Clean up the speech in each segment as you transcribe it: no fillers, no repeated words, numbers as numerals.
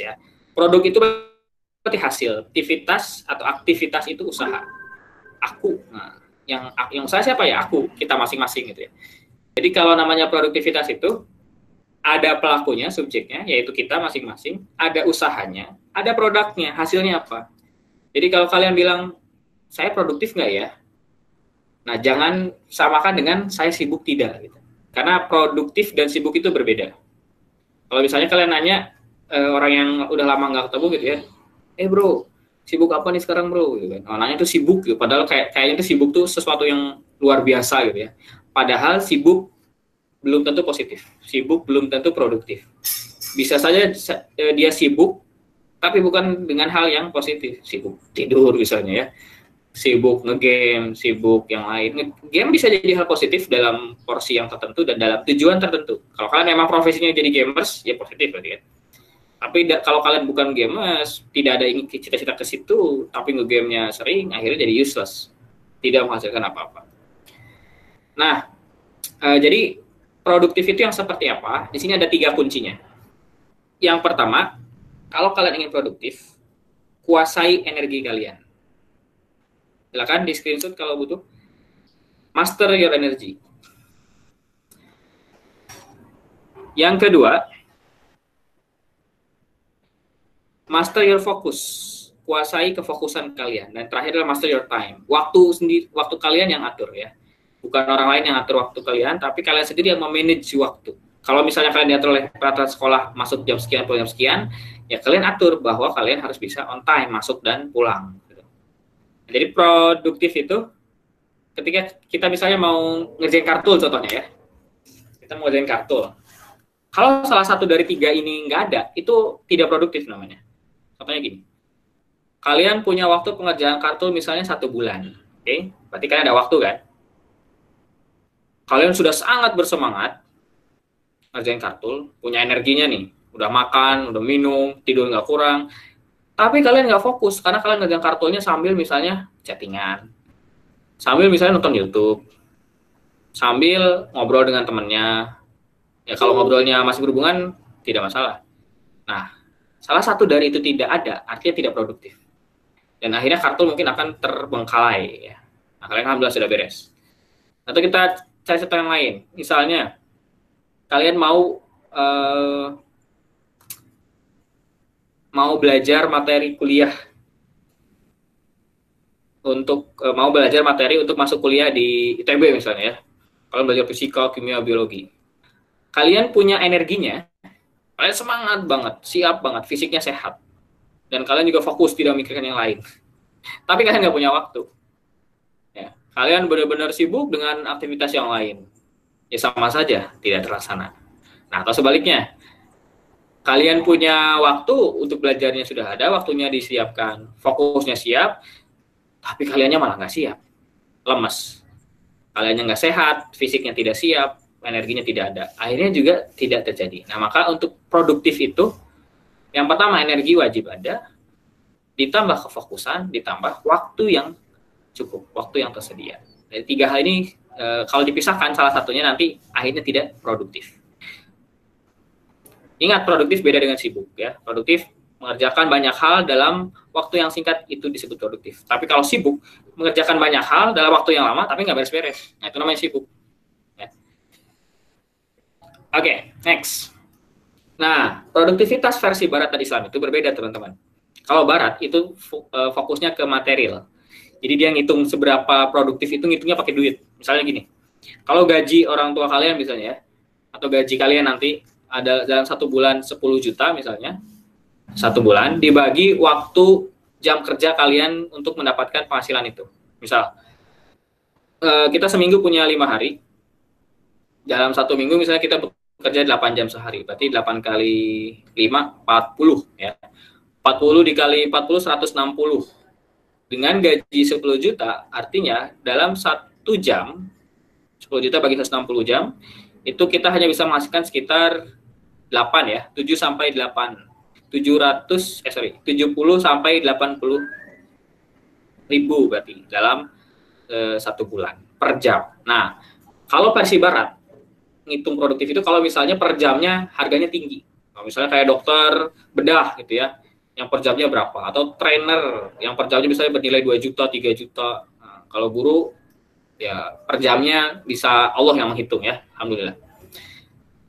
ya. Produk itu berarti hasil, aktivitas atau aktivitas itu usaha. Aku, nah, yang saya siapa ya? Aku, kita masing-masing gitu ya. Jadi kalau namanya produktivitas itu ada pelakunya, subjeknya, yaitu kita masing-masing, ada usahanya, ada produknya, hasilnya apa. Jadi kalau kalian bilang, saya produktif nggak ya? Nah, jangan samakan dengan saya sibuk tidak. Gitu. Karena produktif dan sibuk itu berbeda. Kalau misalnya kalian nanya, orang yang udah lama nggak ketemu gitu ya, bro, sibuk apa nih sekarang bro? Gitu kan. Oh, nanya itu sibuk, gitu. Padahal kayaknya itu sibuk tuh sesuatu yang luar biasa gitu ya. Padahal sibuk belum tentu positif, sibuk belum tentu produktif. Bisa saja dia sibuk, tapi bukan dengan hal yang positif. Sibuk tidur misalnya ya, sibuk ngegame, sibuk yang lain. Game bisa jadi hal positif dalam porsi yang tertentu dan dalam tujuan tertentu. Kalau kalian memang profesinya jadi gamers, ya positif berarti kan. Tapi kalau kalian bukan gamers, tidak ada ingin cita-cita ke situ, tapi ngegamenya sering, akhirnya jadi useless, tidak menghasilkan apa-apa. Nah, jadi produktif itu yang seperti apa? Di sini ada 3 kuncinya. Yang pertama, kalau kalian ingin produktif, kuasai energi kalian. Silakan di screenshot kalau butuh. Master your energy. Yang kedua, master your focus. Kuasai kefokusan kalian. Dan terakhir adalah master your time. Waktu kalian yang atur ya. Bukan orang lain yang atur waktu kalian, tapi kalian sendiri yang memanage waktu. Kalau misalnya kalian diatur oleh peraturan sekolah masuk jam sekian, pulang jam sekian, ya kalian atur bahwa kalian harus bisa on time masuk dan pulang. Jadi produktif itu ketika kita misalnya mau ngerjain kartul contohnya ya, kita mau ngerjain kartul. Kalau salah satu dari 3 ini nggak ada, itu tidak produktif namanya. Contohnya gini, kalian punya waktu pengerjaan kartul misalnya 1 bulan, oke? Berarti kalian ada waktu kan? Kalian sudah sangat bersemangat ngerjain kartul, punya energinya nih, udah makan, udah minum, tidur nggak kurang, tapi kalian nggak fokus karena kalian ngerjain kartulnya sambil misalnya chattingan, sambil misalnya nonton YouTube, sambil ngobrol dengan temennya. Ya kalau ngobrolnya masih berhubungan, tidak masalah. Nah, salah satu dari itu tidak ada, artinya tidak produktif. Dan akhirnya kartu mungkin akan terbengkalai. Ya. Nah, kalian alhamdulillah sudah beres. Atau kita cari contoh yang lain. Misalnya, kalian mau belajar materi kuliah mau belajar materi untuk masuk kuliah di ITB misalnya ya. Kalian belajar fisika, kimia, biologi. Kalian punya energinya, kalian semangat banget, siap banget, fisiknya sehat. Dan kalian juga fokus, tidak memikirkan yang lain. Tapi kalian nggak punya waktu. Ya, kalian benar-benar sibuk dengan aktivitas yang lain. Ya sama saja, tidak terlaksana. Nah, atau sebaliknya, kalian punya waktu untuk belajarnya sudah ada, waktunya disiapkan, fokusnya siap, tapi kaliannya malah nggak siap, lemes. Kaliannya nggak sehat, fisiknya tidak siap, energinya tidak ada. Akhirnya juga tidak terjadi. Nah, maka untuk produktif itu, yang pertama energi wajib ada, ditambah kefokusan, ditambah waktu yang cukup, waktu yang tersedia. Dari 3 hal ini, kalau dipisahkan salah satunya nanti akhirnya tidak produktif. Ingat, produktif beda dengan sibuk ya. Produktif mengerjakan banyak hal dalam waktu yang singkat itu disebut produktif. Tapi kalau sibuk, mengerjakan banyak hal dalam waktu yang lama tapi nggak beres-beres. Nah, itu namanya sibuk. Oke, next. Nah, produktivitas versi Barat dan Islam itu berbeda, teman-teman. Kalau Barat itu fokusnya ke material. Jadi dia ngitung seberapa produktif itu ngitungnya pakai duit. Misalnya gini, kalau gaji orang tua kalian misalnya, atau gaji kalian nanti ada dalam 1 bulan 10 juta misalnya, 1 bulan dibagi waktu jam kerja kalian untuk mendapatkan penghasilan itu. Misal, kita seminggu punya 5 hari, dalam 1 minggu misalnya kita kerja 8 jam sehari, berarti 8 kali 5, 40 ya. 40 dikali 40, 160. Dengan gaji 10 juta, artinya dalam 1 jam, 10 juta bagi 160 jam, itu kita hanya bisa menghasilkan sekitar 8 ya, 7 sampai 8. 70 sampai 80 ribu berarti dalam 1 bulan per jam. Nah, kalau versi Barat, ngitung produktif itu kalau misalnya per jamnya harganya tinggi. Nah, misalnya kayak dokter bedah gitu ya, yang per jamnya berapa, atau trainer yang per jamnya misalnya bernilai 2 juta, 3 juta. Nah, kalau guru ya per jamnya bisa Allah yang menghitung ya, alhamdulillah.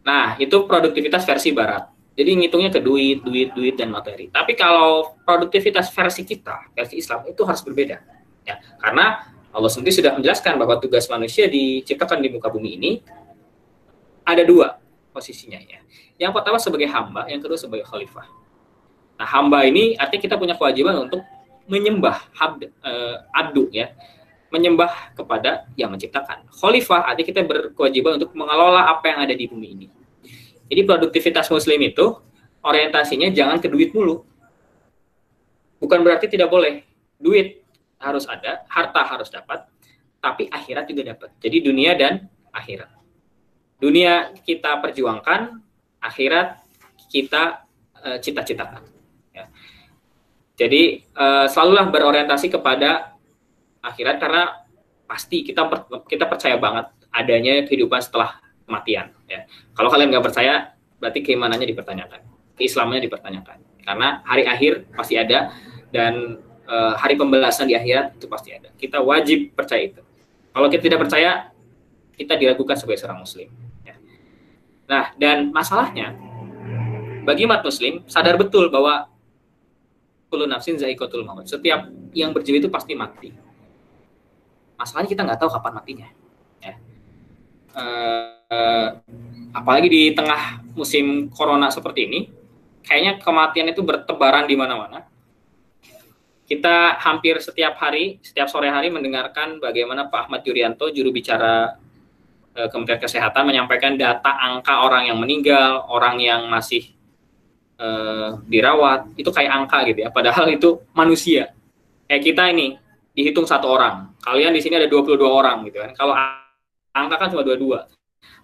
Nah, itu produktivitas versi barat. Jadi ngitungnya ke duit, duit, duit dan materi. Tapi kalau produktivitas versi kita, versi Islam itu harus berbeda. Ya, karena Allah sendiri sudah menjelaskan bahwa tugas manusia diciptakan di muka bumi ini ada dua posisinya ya. Yang pertama sebagai hamba, yang kedua sebagai khalifah. Nah, hamba ini artinya kita punya kewajiban untuk menyembah abdu ya, menyembah kepada yang menciptakan. Khalifah artinya kita berkewajiban untuk mengelola apa yang ada di bumi ini. Jadi produktivitas muslim itu orientasinya jangan ke duit mulu. Bukan berarti tidak boleh. Duit harus ada, harta harus dapat, tapi akhirat juga dapat. Jadi dunia dan akhirat. Dunia kita perjuangkan, akhirat kita cita-citakan. Ya. Jadi selalulah berorientasi kepada akhirat karena pasti kita percaya banget adanya kehidupan setelah kematian. Ya. Kalau kalian nggak percaya, berarti keimanannya dipertanyakan, keislamannya dipertanyakan. Karena hari akhir pasti ada dan hari pembalasan di akhirat itu pasti ada. Kita wajib percaya itu. Kalau kita tidak percaya, kita diragukan sebagai seorang muslim. Ya. Nah, dan masalahnya bagi umat muslim sadar betul bahwa kullu nafsin za'iqatul maut. Setiap yang berjiwa itu pasti mati. Masalahnya kita nggak tahu kapan matinya. Ya. Apalagi di tengah musim corona seperti ini, kayaknya kematian itu bertebaran di mana-mana. Kita hampir setiap hari, setiap sore hari mendengarkan bagaimana Pak Ahmad Yuryanto, juru bicara Kementerian Kesehatan, menyampaikan data angka orang yang meninggal, orang yang masih dirawat, itu kayak angka gitu ya. Padahal itu manusia. Kayak kita ini dihitung 1 orang. Kalian di sini ada 22 orang gitu kan. Kalau angka kan cuma 22.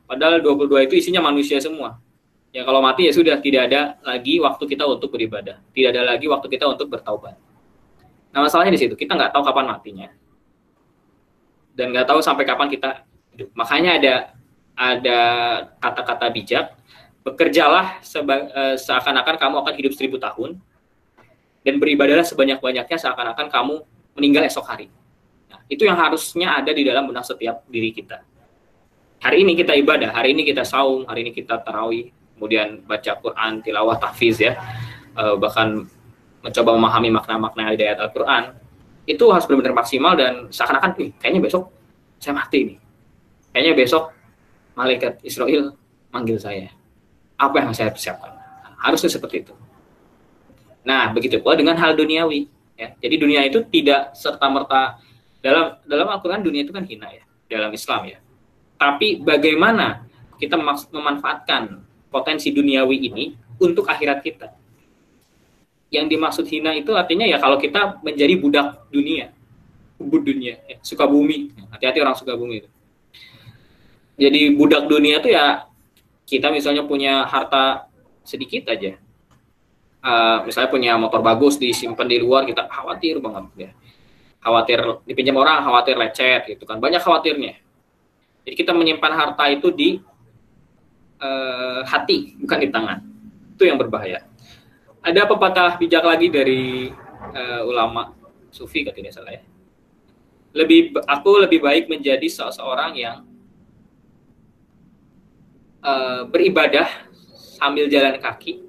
Padahal 22 itu isinya manusia semua. Ya kalau mati ya sudah, tidak ada lagi waktu kita untuk beribadah. Tidak ada lagi waktu kita untuk bertaubat. Nah masalahnya di situ, kita nggak tahu kapan matinya. Dan nggak tahu sampai kapan kita hidup. Makanya ada kata-kata bijak, bekerjalah seakan-akan kamu akan hidup 1000 tahun, dan beribadahlah sebanyak-banyaknya seakan-akan kamu meninggal esok hari. Nah, itu yang harusnya ada di dalam benak setiap diri kita. Hari ini kita ibadah, hari ini kita saum, hari ini kita tarawih, kemudian baca Quran, tilawah, tahfiz ya, bahkan mencoba memahami makna-makna dari ayat Al-Quran, itu harus benar-benar maksimal dan seakan-akan, kayaknya besok saya mati nih. Kayaknya besok malaikat Israel manggil saya. Apa yang saya persiapkan? Harusnya seperti itu. Nah, begitu pula dengan hal duniawi. Ya. Jadi dunia itu tidak serta-merta, dalam Al-Quran dunia itu kan hina ya, dalam Islam ya. Tapi bagaimana kita memanfaatkan potensi duniawi ini untuk akhirat kita? Yang dimaksud hina itu artinya ya kalau kita menjadi budak dunia, ubud dunia, suka bumi. Hati-hati orang suka bumi itu. Jadi budak dunia itu ya kita misalnya punya harta sedikit aja, misalnya punya motor bagus disimpan di luar, kita khawatir banget ya, khawatir dipinjam orang, khawatir lecet gitu kan, banyak khawatirnya. Jadi kita menyimpan harta itu di hati, bukan di tangan. Itu yang berbahaya. Ada pepatah bijak lagi dari ulama sufi kalau tidak salah ya. Aku lebih baik menjadi seseorang yang beribadah sambil jalan kaki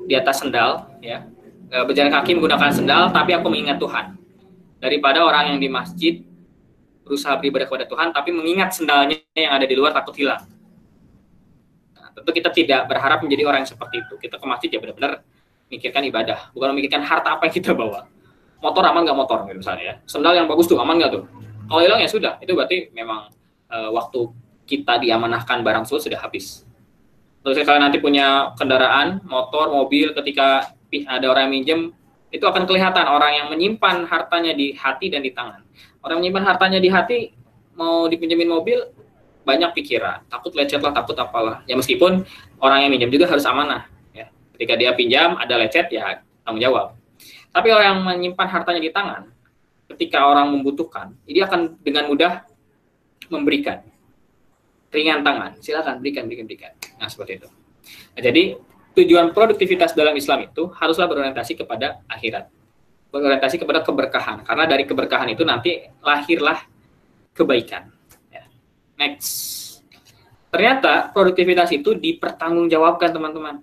di atas sendal ya. Berjalan kaki menggunakan sendal tapi aku mengingat Tuhan, daripada orang yang di masjid berusaha beribadah kepada Tuhan tapi mengingat sendalnya yang ada di luar takut hilang. Tentu kita tidak berharap menjadi orang yang seperti itu. Kita ke masjid ya benar-benar mikirkan ibadah, bukan memikirkan harta apa yang kita bawa. Motor aman nggak motor gitu misalnya ya. Sendal yang bagus tuh aman nggak tuh? Kalau hilang ya sudah, itu berarti memang waktu kita diamanahkan barang tersebut sudah habis. Terus kalau nanti punya kendaraan, motor, mobil, ketika ada orang yang minjem, itu akan kelihatan orang yang menyimpan hartanya di hati dan di tangan. Orang yang menyimpan hartanya di hati, mau dipinjemin mobil, banyak pikiran, takut lecet lah, takut apalah. Ya meskipun orang yang minjam juga harus amanah. Ya. Ketika dia pinjam, ada lecet, ya tanggung jawab. Tapi orang yang menyimpan hartanya di tangan, ketika orang membutuhkan, dia akan dengan mudah memberikan. Ringan tangan, silakan berikan. Nah seperti itu. Nah, jadi tujuan produktivitas dalam Islam itu haruslah berorientasi kepada akhirat, berorientasi kepada keberkahan, karena dari keberkahan itu nanti lahirlah kebaikan. Ya. Next. Ternyata produktivitas itu dipertanggungjawabkan, teman-teman.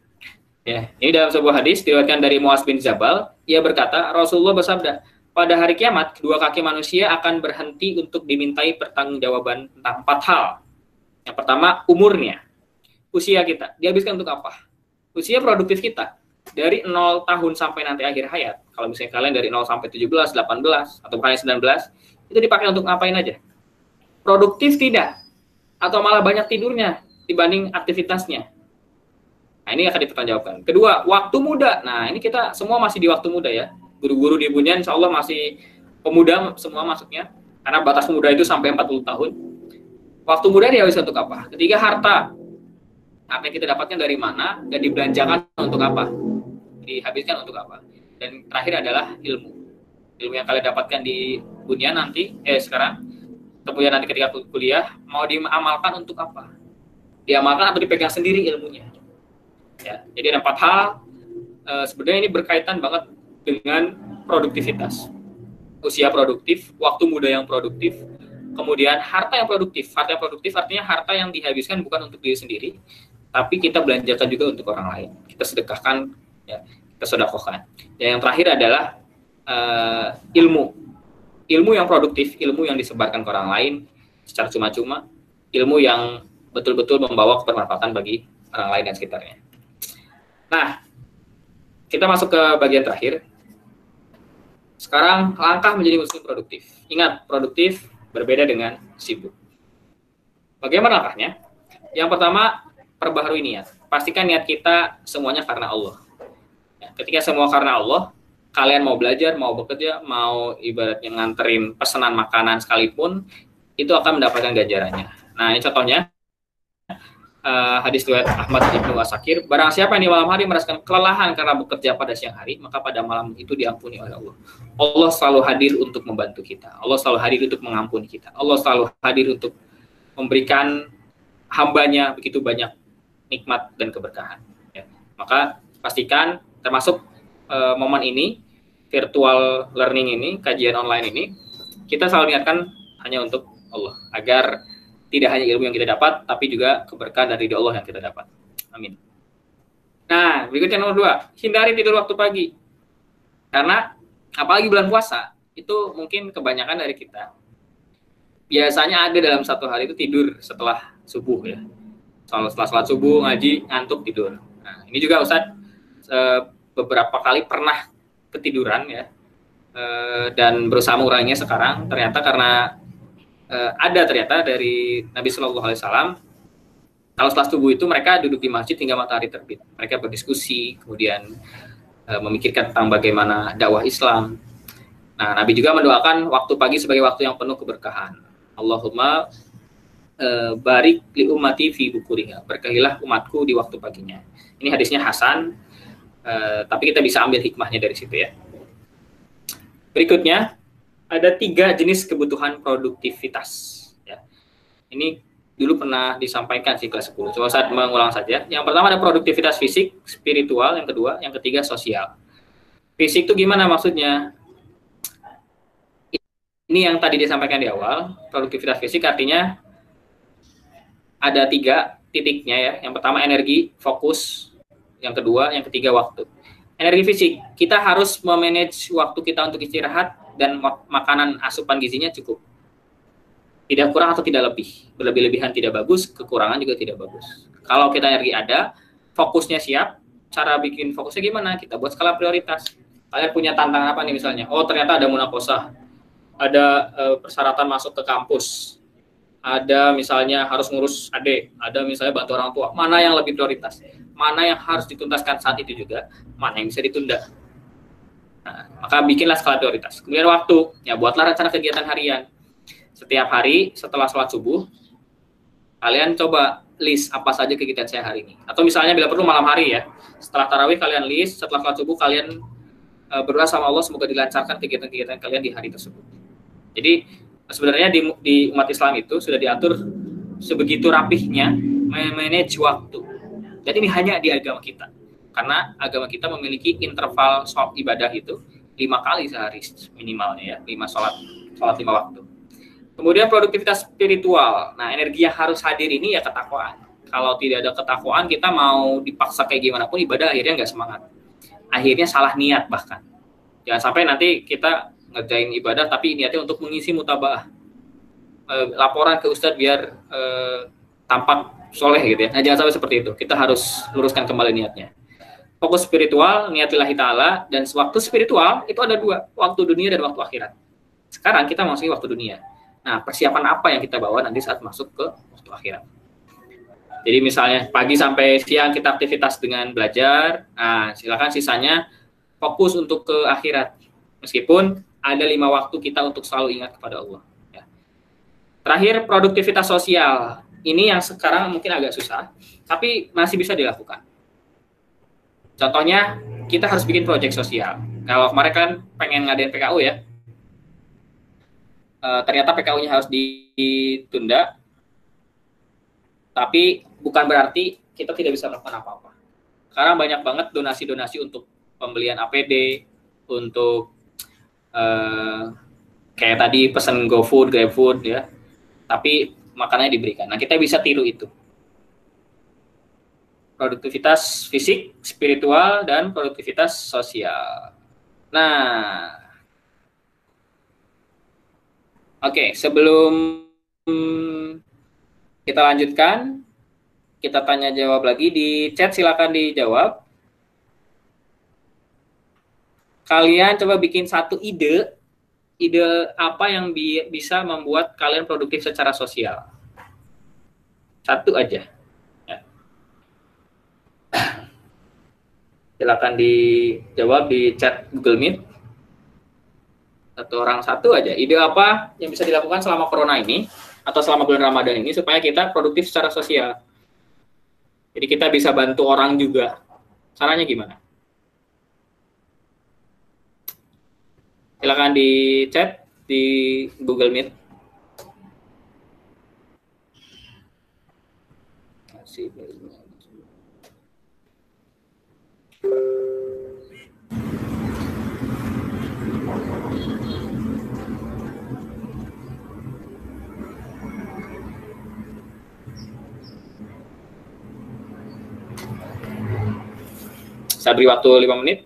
Ya, ini dalam sebuah hadis diriwayatkan dari Muaz bin Jabal, ia berkata, Rasulullah bersabda, pada hari kiamat, kedua kaki manusia akan berhenti untuk dimintai pertanggungjawaban tentang 4 hal. Yang pertama, umurnya, usia kita, dihabiskan untuk apa? Usia produktif kita, dari 0 tahun sampai nanti akhir hayat, kalau misalnya kalian dari 0 sampai 17, 18, atau bahkan 19, itu dipakai untuk ngapain aja? Produktif tidak? Atau malah banyak tidurnya dibanding aktivitasnya? Nah, ini akan dipertanggungjawabkan. Kedua, waktu muda. Nah, ini kita semua masih di waktu muda ya. Guru-guru di Bunyan insya Allah masih pemuda semua masuknya. Karena batas muda itu sampai 40 tahun. Waktu muda dihabiskan untuk apa? Ketiga, harta. Harta yang kita dapatkan dari mana dan dibelanjakan untuk apa? Dihabiskan untuk apa? Dan terakhir adalah ilmu. Ilmu yang kalian dapatkan di Bunyan nanti, sekarang, kemudian nanti ketika kuliah, mau diamalkan untuk apa? Diamalkan atau dipegang sendiri ilmunya? Ya, jadi ada 4 hal. Sebenarnya ini berkaitan banget dengan produktivitas. Usia produktif, waktu muda yang produktif, kemudian harta yang produktif. Harta yang produktif artinya harta yang dihabiskan bukan untuk diri sendiri, tapi kita belanjakan juga untuk orang lain. Kita sedekahkan, ya, kita sedekahkan. Dan yang terakhir adalah ilmu. Ilmu yang produktif, ilmu yang disebarkan ke orang lain secara cuma-cuma, ilmu yang betul-betul membawa kebermanfaatan bagi orang lain dan sekitarnya. Nah, kita masuk ke bagian terakhir. Sekarang, langkah menjadi muslim produktif. Ingat, produktif berbeda dengan sibuk. Bagaimana langkahnya? Yang pertama, perbaharui niat. Pastikan niat kita semuanya karena Allah. Ya, ketika semua karena Allah, kalian mau belajar, mau bekerja, mau ibaratnya nganterin pesanan makanan sekalipun, itu akan mendapatkan ganjarannya. Nah, ini contohnya, hadis riwayat Ahmad Ibnu Asakir, barang siapa yang di malam hari merasakan kelelahan karena bekerja pada siang hari, maka pada malam itu diampuni oleh Allah. Allah selalu hadir untuk membantu kita. Allah selalu hadir untuk mengampuni kita. Allah selalu hadir untuk memberikan hambanya begitu banyak nikmat dan keberkahan. Ya. Maka pastikan, termasuk momen ini, virtual learning ini, kajian online ini, kita selalu niatkan hanya untuk Allah, agar tidak hanya ilmu yang kita dapat, tapi juga keberkahan dari Allah yang kita dapat. Amin. Nah, berikutnya nomor 2, hindari tidur waktu pagi. Karena, apalagi bulan puasa, itu mungkin kebanyakan dari kita, biasanya ada dalam satu hari itu tidur setelah subuh ya. Setelah sholat subuh, ngaji, ngantuk, tidur. Nah, ini juga Ustadz beberapa kali pernah ketiduran ya, dan berusaha menguranginya sekarang. Ternyata karena ada ternyata dari Nabi Shallallahu Alaihi Wasallam, kalau setelah subuh itu mereka duduk di masjid hingga matahari terbit. Mereka berdiskusi, kemudian memikirkan tentang bagaimana dakwah Islam. Nah, Nabi juga mendoakan waktu pagi sebagai waktu yang penuh keberkahan. Allahumma barik li ummati fi bukuriha, berkahilah umatku di waktu paginya. Ini hadisnya hasan. Tapi kita bisa ambil hikmahnya dari situ ya. Berikutnya, ada 3 jenis kebutuhan produktivitas. Ya. Ini dulu pernah disampaikan di kelas 10. Coba saya mengulang saja. Yang pertama ada produktivitas fisik, spiritual. Yang kedua, yang ketiga sosial. Fisik itu gimana maksudnya? Ini yang tadi disampaikan di awal. Produktivitas fisik artinya ada 3 titiknya ya. Yang pertama energi, fokus. Yang kedua, yang ketiga waktu. Energi fisik, kita harus memanage waktu kita untuk istirahat dan makanan asupan gizinya cukup. Tidak kurang atau tidak lebih. Berlebih-lebihan tidak bagus, kekurangan juga tidak bagus. Kalau kita energi ada, fokusnya siap, cara bikin fokusnya gimana? Kita buat skala prioritas. Kalian punya tantangan apa nih misalnya? Oh, ternyata ada munakosah, ada persyaratan masuk ke kampus, ada misalnya harus ngurus adik, ada misalnya bantu orang tua. Mana yang lebih prioritas? Mana yang harus dituntaskan saat itu juga? Mana yang bisa ditunda? Nah, maka bikinlah skala prioritas. Kemudian waktu, ya buatlah rencana kegiatan harian. Setiap hari setelah sholat subuh, kalian coba list apa saja kegiatan saya hari ini. Atau misalnya bila perlu malam hari ya, setelah tarawih kalian list, setelah sholat subuh kalian berdoa sama Allah semoga dilancarkan kegiatan-kegiatan kalian di hari tersebut. Jadi sebenarnya di umat Islam itu sudah diatur sebegitu rapihnya manage waktu. Dan ini hanya di agama kita. Karena agama kita memiliki interval sholat ibadah itu 5 kali sehari minimalnya ya, 5 sholat 5 waktu. Kemudian produktivitas spiritual. Nah, energi yang harus hadir ini ya ketakwaan. Kalau tidak ada ketakwaan, kita mau dipaksa kayak gimana pun ibadah akhirnya nggak semangat. Akhirnya salah niat bahkan. Jangan sampai nanti kita ngerjain ibadah tapi niatnya untuk mengisi mutabaah. Laporan ke Ustadz biar tampak soleh gitu ya. Nah, jangan sampai seperti itu. Kita harus luruskan kembali niatnya. Fokus spiritual, niat lillahi ta'ala, dan waktu spiritual itu ada 2, waktu dunia dan waktu akhirat. Sekarang kita masih waktu dunia. Nah, persiapan apa yang kita bawa nanti saat masuk ke waktu akhirat? Jadi misalnya pagi sampai siang kita aktivitas dengan belajar, nah silakan sisanya fokus untuk ke akhirat. Meskipun ada 5 waktu kita untuk selalu ingat kepada Allah. Ya. Terakhir, produktivitas sosial. Ini yang sekarang mungkin agak susah, tapi masih bisa dilakukan. Contohnya, kita harus bikin proyek sosial. Kalau kemarin kan pengen ngadain PKU ya, ternyata PKU-nya harus ditunda, tapi bukan berarti kita tidak bisa melakukan apa-apa. Sekarang banyak banget donasi-donasi untuk pembelian APD, untuk kayak tadi pesan GoFood, GrabFood ya, tapi makanannya diberikan. Nah, kita bisa tiru itu. Produktivitas fisik, spiritual, dan produktivitas sosial. Nah, oke, sebelum kita lanjutkan, kita tanya jawab lagi di chat, silakan dijawab. Kalian coba bikin satu ide apa yang bisa membuat kalian produktif secara sosial. Satu aja. Ya. Silakan dijawab di chat Google Meet. Satu aja. Ide apa yang bisa dilakukan selama corona ini atau selama bulan Ramadan ini supaya kita produktif secara sosial. Jadi kita bisa bantu orang juga. Caranya gimana? Silakan di chat di Google Meet. Saya beri waktu 5 menit.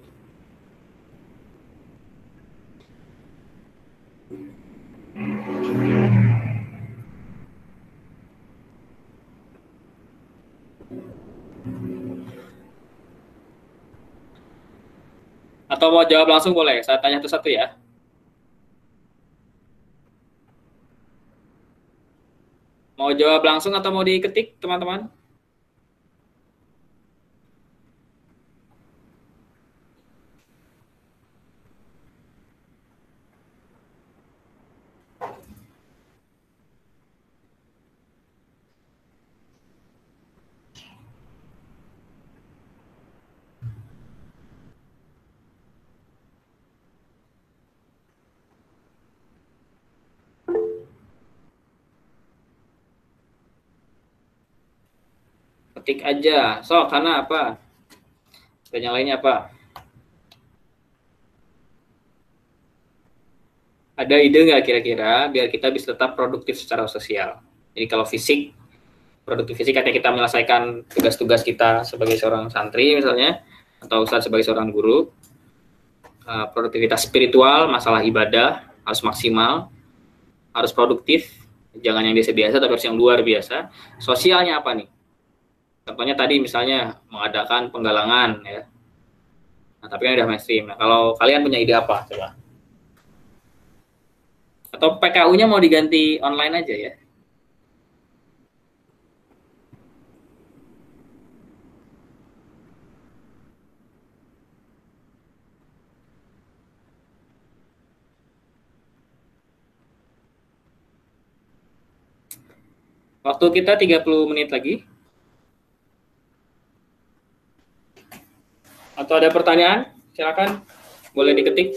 Atau mau jawab langsung boleh, saya tanya satu-satu ya. Mau jawab langsung atau mau diketik, teman-teman? Ketik aja. So, karena apa? Dan yang lainnya apa? Ada ide nggak kira-kira biar kita bisa tetap produktif secara sosial? Jadi kalau fisik, produktif fisik artinya kita menyelesaikan tugas-tugas kita sebagai seorang santri misalnya, atau ustadz sebagai seorang guru. Produktivitas spiritual, masalah ibadah harus maksimal, harus produktif, jangan yang biasa-biasa tapi harus yang luar biasa. Sosialnya apa nih? Contohnya tadi misalnya mengadakan penggalangan ya. Nah, tapi kan udah mainstream. Nah, kalau kalian punya ide apa coba? Atau PKU-nya mau diganti online aja ya? Waktu kita 30 menit lagi. Atau ada pertanyaan? Silakan, boleh diketik.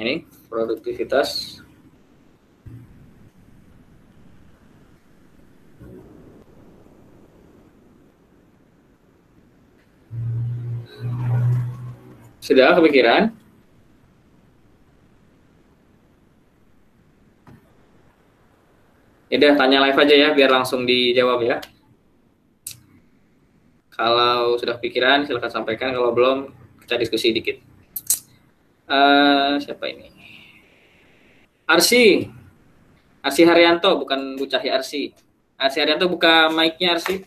Ini produktivitas. Sudah kepikiran? Ya udah, tanya live aja ya, biar langsung dijawab ya. Kalau sudah pikiran, silakan sampaikan. Kalau belum, kita diskusi dikit. Siapa ini? Arsi Haryanto, bukan Bu Cahya Arsi. Arsi Haryanto, buka mic-nya Arsi.